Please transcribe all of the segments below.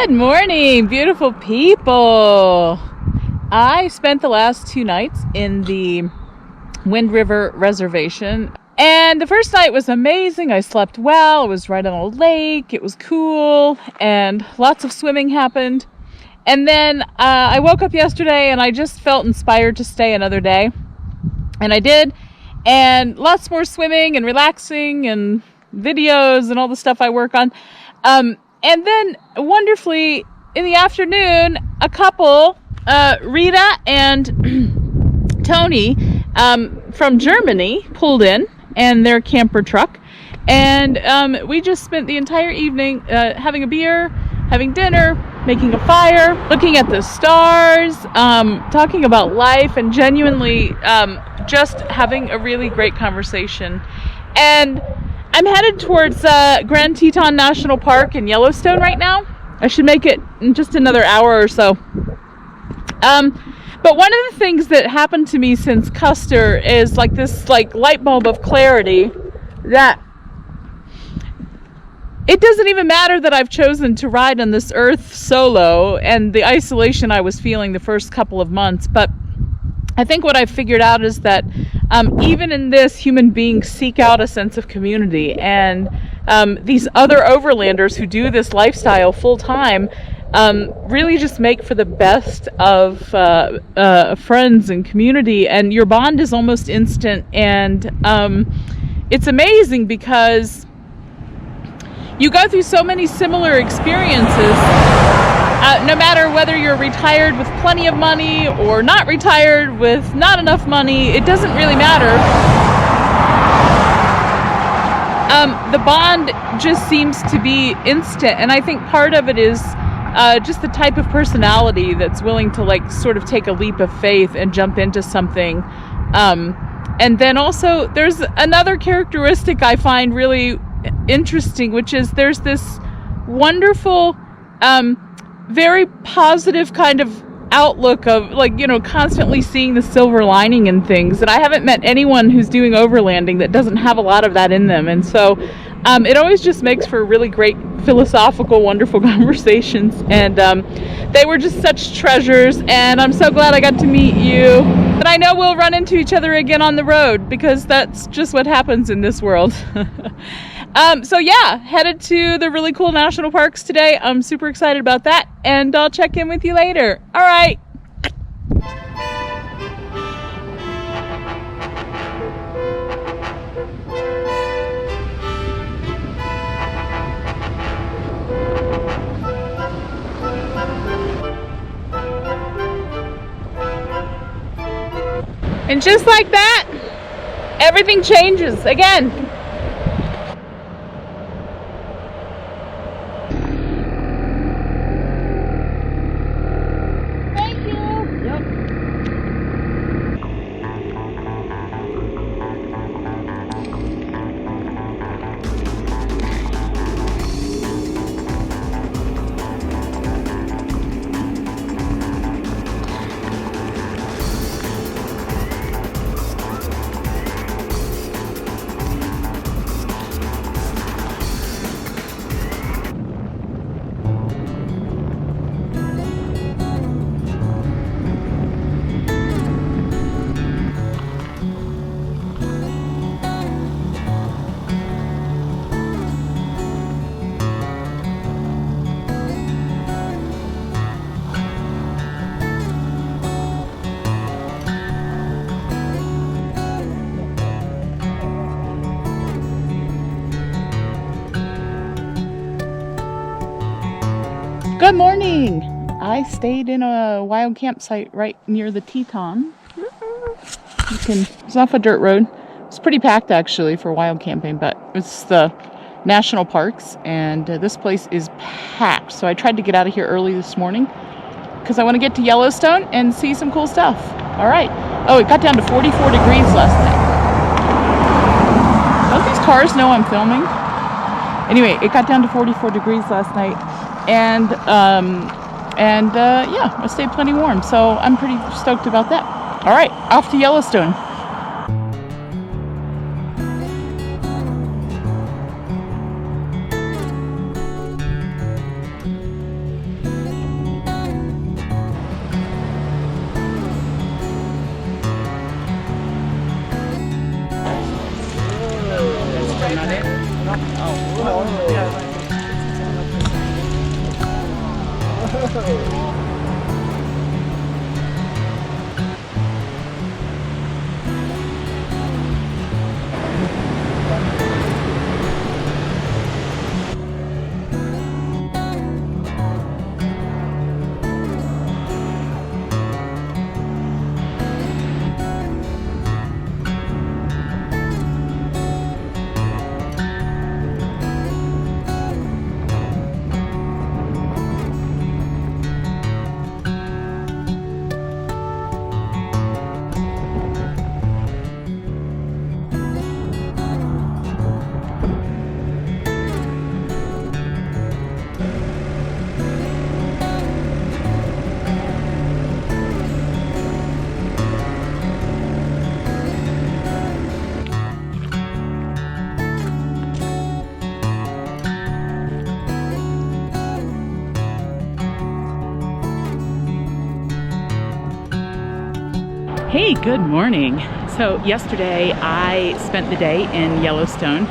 Good morning, beautiful people. I spent the last 2 nights in the Wind River Reservation, and the first night was amazing. I slept well. It was right on a lake. It was cool, and lots of swimming happened. And then I woke up yesterday, and I just felt inspired to stay another day, and I did. And lots more swimming and relaxing and videos and all the stuff I work on. And then, wonderfully, in the afternoon, a couple, Rita and Tony, from Germany, pulled in their camper truck. And we just spent the entire evening having a beer, having dinner, making a fire, looking at the stars, talking about life, and genuinely just having a really great conversation. And I'm headed towards Grand Teton National Park in Yellowstone right now. I should make it in just another hour or so. But one of the things that happened to me since Custer is like this light bulb of clarity that it doesn't even matter that I've chosen to ride on this earth solo and the isolation I was feeling the first couple of months. But I think what I've figured out is that even in this, human beings seek out a sense of community, and these other overlanders who do this lifestyle full time really just make for the best of friends and community, and your bond is almost instant. And it's amazing because you go through so many similar experiences. No matter whether you're retired with plenty of money or not retired with not enough money, it doesn't really matter. The bond just seems to be instant, and I think part of it is just the type of personality that's willing to sort of take a leap of faith and jump into something. And then also there's another characteristic I find really interesting, which is there's this wonderful very positive kind of outlook of constantly seeing the silver lining in things. And I haven't met anyone who's doing overlanding that doesn't have a lot of that in them. And so it always just makes for really great philosophical, wonderful conversations. And they were just such treasures. And I'm so glad I got to meet you. And I know we'll run into each other again on the road, because that's just what happens in this world. So yeah, headed to the really cool national parks today. I'm super excited about that, and I'll check in with you later. All right. And just like that, everything changes again. Good morning. I stayed in a wild campsite right near the Teton. It's off a dirt road. It's pretty packed actually for wild camping, but it's the national parks, and this place is packed. So I tried to get out of here early this morning because I want to get to Yellowstone and see some cool stuff. All right. Oh, it got down to 44 degrees last night. Don't these cars know I'm filming? Anyway, it got down to 44 degrees last night. And yeah, I stayed plenty warm, so I'm pretty stoked about that. All right, off to Yellowstone. Hey, good morning. So yesterday I spent the day in Yellowstone.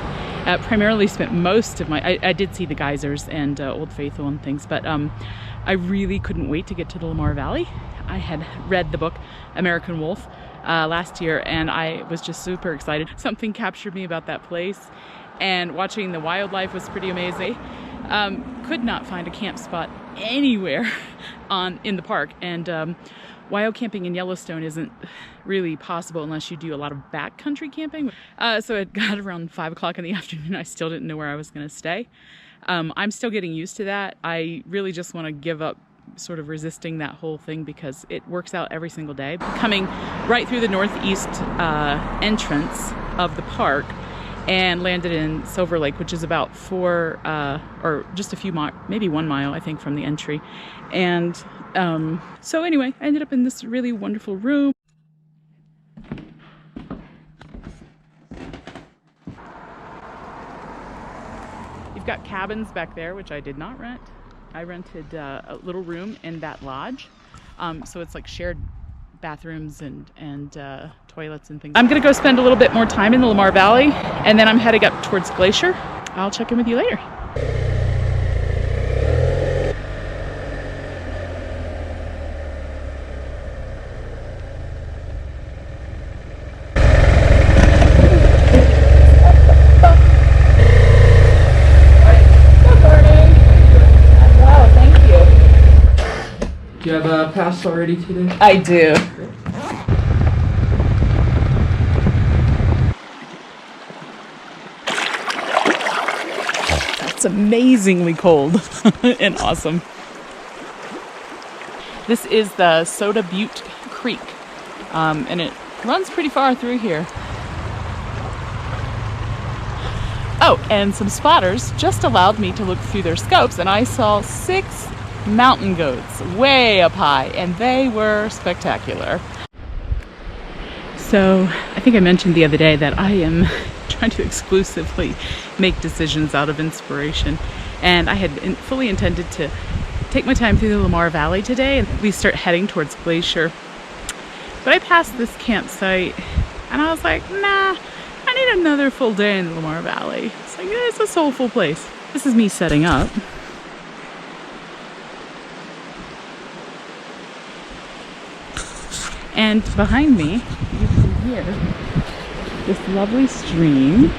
Primarily spent most of my, I did see the geysers and Old Faithful and things, but I really couldn't wait to get to the Lamar Valley. I had read the book American Wolf last year and I was just super excited. Something captured me about that place, and watching the wildlife was pretty amazing. Could not find a camp spot anywhere in the park, and wild camping in Yellowstone isn't really possible unless you do a lot of backcountry camping. So it got around 5 o'clock in the afternoon. I still didn't know where I was going to stay. I'm still getting used to that. I really just want to give up sort of resisting that whole thing because it works out every single day. Coming right through the northeast entrance of the park and landed in Silver Lake, which is about 4 or just a few miles, maybe 1 mile, I think, from the entry. And so anyway, I ended up in this really wonderful room. You've got cabins back there, which I did not rent. I rented a little room in that lodge. So it's like shared bathrooms and toilets and things. I'm gonna go spend a little bit more time in the Lamar Valley, and then I'm heading up towards Glacier. I'll check in with you later. Do you have a pass already today? I do. That's amazingly cold and awesome. This is the Soda Butte Creek, and it runs pretty far through here. Oh, and some spotters just allowed me to look through their scopes, and I saw 6 mountain goats way up high, and they were spectacular. So I think I mentioned the other day that I am trying to exclusively make decisions out of inspiration, and I had fully intended to take my time through the Lamar Valley today and we start heading towards Glacier. But I passed this campsite and I was like, nah, I need another full day in the Lamar Valley. It's like, it's a soulful place. This is me setting up. And behind me, you can hear this lovely stream.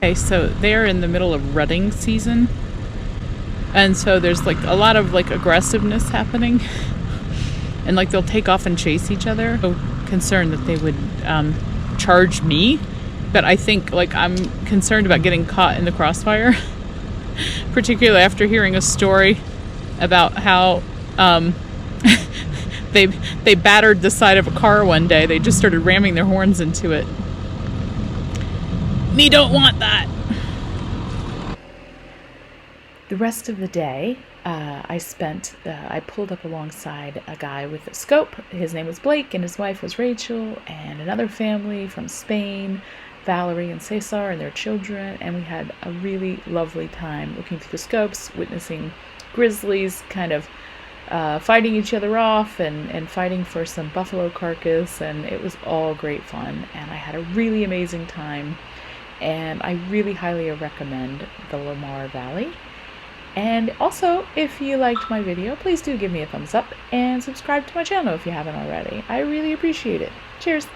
Okay, so they're in the middle of rutting season, and so there's like a lot of like aggressiveness happening, and like they'll take off and chase each other. So concerned that they would charge me, but I think like I'm concerned about getting caught in the crossfire, particularly after hearing a story about how they battered the side of a car one day. They just started ramming their horns into it. Me don't want that. The rest of the day, I pulled up alongside a guy with a scope. His name was Blake and his wife was Rachel, and another family from Spain, Valerie and Cesar and their children, and we had a really lovely time looking through the scopes, witnessing grizzlies kind of fighting each other off and fighting for some buffalo carcass, and it was all great fun, and I had a really amazing time, and I really highly recommend the Lamar Valley. And also, if you liked my video, please do give me a thumbs up and subscribe to my channel if you haven't already. I really appreciate it. Cheers!